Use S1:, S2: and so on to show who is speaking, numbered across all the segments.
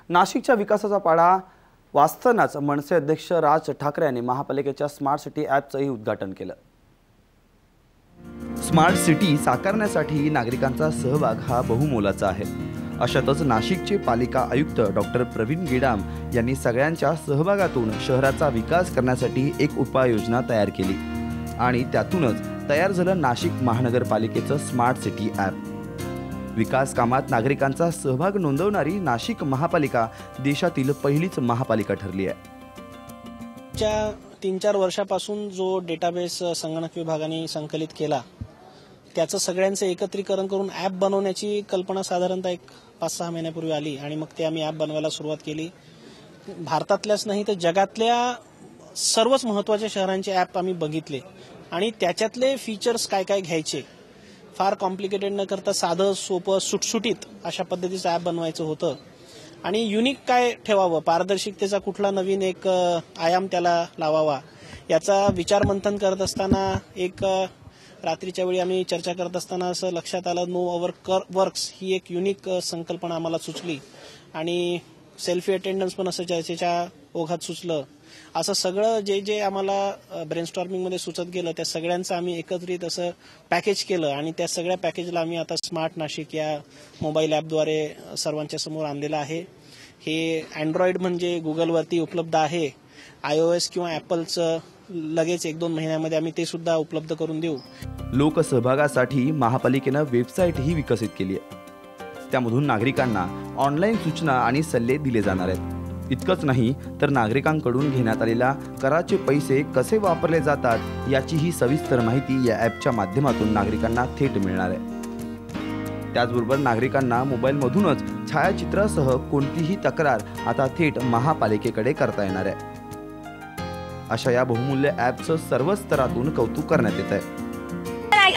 S1: नाशिकच्या विकासाचा पाडा वाचतानाच मनसे अध्यक्ष राज ठाकरे यांनी महापालिकेच्या स्मार्ट सिटी ॲपचंही उद्घाटन केलं। स्मार्ट सिटी साकारण्यासाठी नागरिकांचा सहभाग हा बहुमोलाचा आहे। अशातच नाशिकचे पालिका आयुक्त डॉक्टर प्रवीण गेडाम यांनी सगळ्यांच्या सहभागातून शहराचा विकास करण्यासाठी एक उपाययोजना तयार केली आणि त्यातूनच तयार झालं नाशिक महानगरपालिकेचं स्मार्ट सिटी ॲप। विकास कामात नागरिकांचा सहभाग नोंदवणारी नाशिक महापालिका देशातील पहिलीच महापालिका ठरली आहे।
S2: 3-4 वर्षापासून जो डेटाबेस संगणक विभागाने संकलित केला त्याचं सगळ्यांचं एकत्रीकरण करून ॲप बनवण्याची कल्पना साधारणतः 5-6 महिन्यापूर्वी आली आणि मग ते आम्ही ॲप बनवायला सुरुवात केली। भारतातल्याच नाही तर जगातल्या सर्वच महत्त्वाच्या शहरांचे ॲप आम्ही बघितले आणि त्याच्यातले फीचर्स काय काय घ्यायचे, फार कॉम्प्लिकेटेड न करता साधं सोपं सुटसुटीत अशा पद्धतीचं ॲप बनवायचं होतं आणि युनिक काय ठेवावं, पारदर्शकतेचा कुठला नवीन एक आयाम त्याला लावावा याचा विचार मंथन करत असताना एक रात्रीच्या वेळी आम्ही चर्चा करत असताना असं लक्षात आलं, नो अवर वर्क्स ही एक युनिक संकल्पना आम्हाला सुचली आणि सेल्फी अटेंडन्स पण असं त्याच्या ओघात सुचलं। असं सगळं जे जे आम्हाला ब्रेनस्टॉर्मिंगमध्ये सुचत गेलं त्या सगळ्यांचं आम्ही एकत्रित असं पॅकेज केलं आणि त्या सगळ्या पॅकेजला आम्ही आता स्मार्ट नाशिक या मोबाईल ॲपद्वारे सर्वांच्या समोर आणलेलं आहे। हे अँड्रॉइड म्हणजे गुगलवरती उपलब्ध आहे, iOS किंवा ॲपलचं लगेच 1-2 महिन्यामध्ये आम्ही ते सुद्धा उपलब्ध करून देऊ।
S1: लोकसहभागासाठी महापालिकेनं वेबसाईटही विकसित केली आहे। त्यामधून नागरिकांना ऑनलाईन सूचना आणि सल्ले दिले जाणार आहेत। इतकंच नाही तर नागरिकांकडून घेण्यात आलेल्या कराचे पैसे कसे वापरले जातात याचीही सविस्तर माहिती या ॲपच्या माध्यमातून नागरिकांना थेट मिळणार आहे। त्याचबरोबर नागरिकांना मोबाईलमधूनच छायाचित्रासह कोणतीही तक्रार आता थेट महापालिकेकडे करता येणार आहे। अशा या बहुमूल्य ॲपचं सर्व स्तरातून कौतुक करण्यात येत आहे।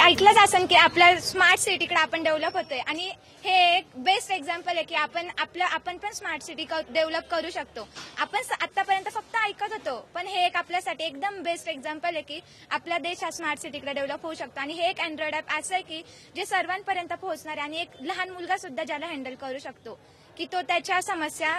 S3: ऐकलंच असेल की आपल्या स्मार्ट सिटीकडे आपण डेव्हलप होतोय आणि हे एक बेस्ट एक्झाम्पल आहे की आपण पण स्मार्ट सिटी डेव्हलप करू शकतो। आपण आतापर्यंत फक्त ऐकत होतो पण हे एक आपल्यासाठी एकदम बेस्ट एक्झाम्पल आहे की आपला देश हा स्मार्ट सिटीकडे डेव्हलप होऊ शकतो आणि हे एक अँड्रॉइड ॲप असं आहे की जे सर्वांपर्यंत पोहोचणार आहे आणि एक लहान मुलगा सुद्धा ज्याला हँडल करू शकतो की तो त्याच्या समस्या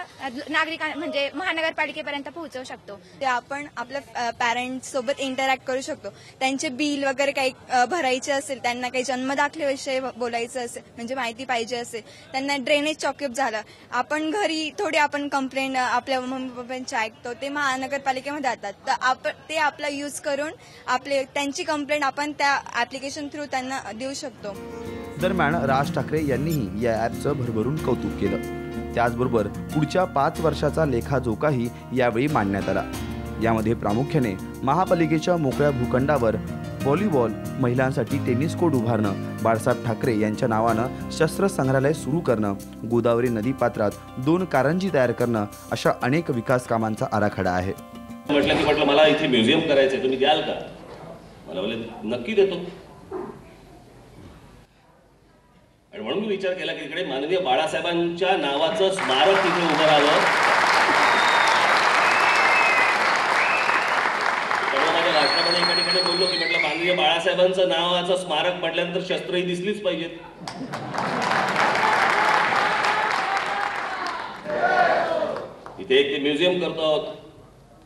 S3: नागरिकांना म्हणजे महानगरपालिकेपर्यंत पोहोचवू शकतो।
S4: ते आपण आपल्या पॅरेंट्स सोबत इंटरॅक्ट करू शकतो, त्यांचे बिल वगैरे काही भरायचे असेल, त्यांना काही जन्मदाखलेविषयी बोलायचं असेल म्हणजे माहिती पाहिजे असेल, त्यांना ड्रेनेज चॉकअप झालं, आपण घरी थोडी आपण कंप्लेंट आपल्या मम्मी पप्पांची ऐकतो ते महानगरपालिकेमध्ये जातात तर ते आपला यूज करून त्यांची कंप्लेंट आपण त्या ऍप्लिकेशन थ्रू त्यांना देऊ शकतो।
S1: दरम्यान राज ठाकरे यांनीही या ॲपचं भरभरून कौतुक केलं। त्याचबरोबर पुढच्या 5 वर्षाचा लेखाजोखाही यावेळी मांडण्यात आला। यामध्ये प्रामुख्याने महापालिकेच्या मोकळ्या भूखंडावर व्हॉलीबॉल, महिलांसाठी टेनिस कोर्ट उभारणं, बाळासाहेब ठाकरे यांच्या नावानं शस्त्र संग्रहालय सुरू करणं, गोदावरी नदीपात्रात 2 कारंजी तयार करणं अशा अनेक विकास कामांचा आराखडा आहे।
S5: म्हटलं मला इथे म्युझियम करायचंय, तुम्ही द्याल का? मला बोलले नक्की देतो आणि म्हणून मी विचार केला की इकडे माननीय बाळासाहेबांच्या नावाचं स्मारक तिथे उभं राहावं। माझ्या भाषणामध्ये एका ठिकाणी बोललो की म्हटलं माननीय बाळासाहेबांचं नावाचं स्मारक म्हटल्यानंतर शस्त्रही दिसलीच पाहिजेत। इथे एक म्युझियम करतो आहोत,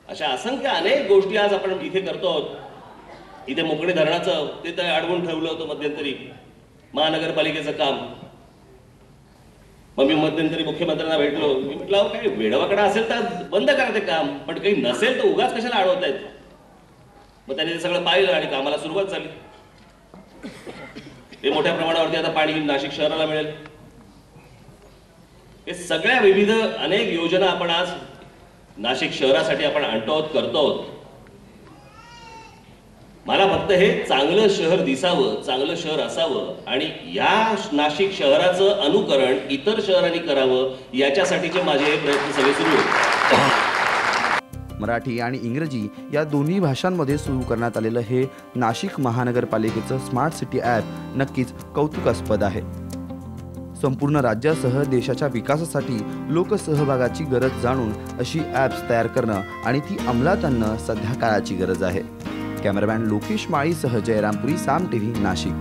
S5: अशा असंख्य अनेक गोष्टी आज आपण इथे करतो आहोत। इथे मोकळे धरणाचं ते तर अडवून ठेवलं होतं मध्यंतरी महानगरपालिकेचं काम। मग मी मध्यंतरी मुख्यमंत्र्यांना भेटलो, मी म्हटलं काही वेडवाकडा असेल तर बंद करा ते काम, पण काही नसेल तर उगाच कशाला अडवतायत। मग त्यांनी ते सगळं पाहिलं आणि कामाला सुरुवात झाली। हे मोठ्या प्रमाणावरती आता पाणी नाशिक शहराला मिळेल। हे सगळ्या विविध अनेक योजना आपण आज नाशिक शहरासाठी आपण आणतो आहोत, करतो आहोत। मला फक्त हे चांगलं शहर दिसावं, चांगलं शहर असावं आणि या नाशिक शहराचं अनुकरण इतर शहरांनी करावं याच्यासाठीचे माझे हे प्रयत्न सगळे सुरू आहेत।
S1: मराठी आणि इंग्रजी या दोन्ही भाषांमध्ये सुरू करण्यात आलेलं हे नाशिक महानगरपालिकेचं स्मार्ट सिटी ॲप नक्कीच कौतुकास्पद आहे। संपूर्ण राज्यासह देशाच्या विकासासाठी लोकसहभागाची गरज जाणून अशी ॲप्स तयार करणं आणि ती अंमलात आणणं सध्या काळाची गरज आहे। कॅमेरामॅन लोकेश माळीसह जयरामपुरी, साम टीव्ही, नाशिक।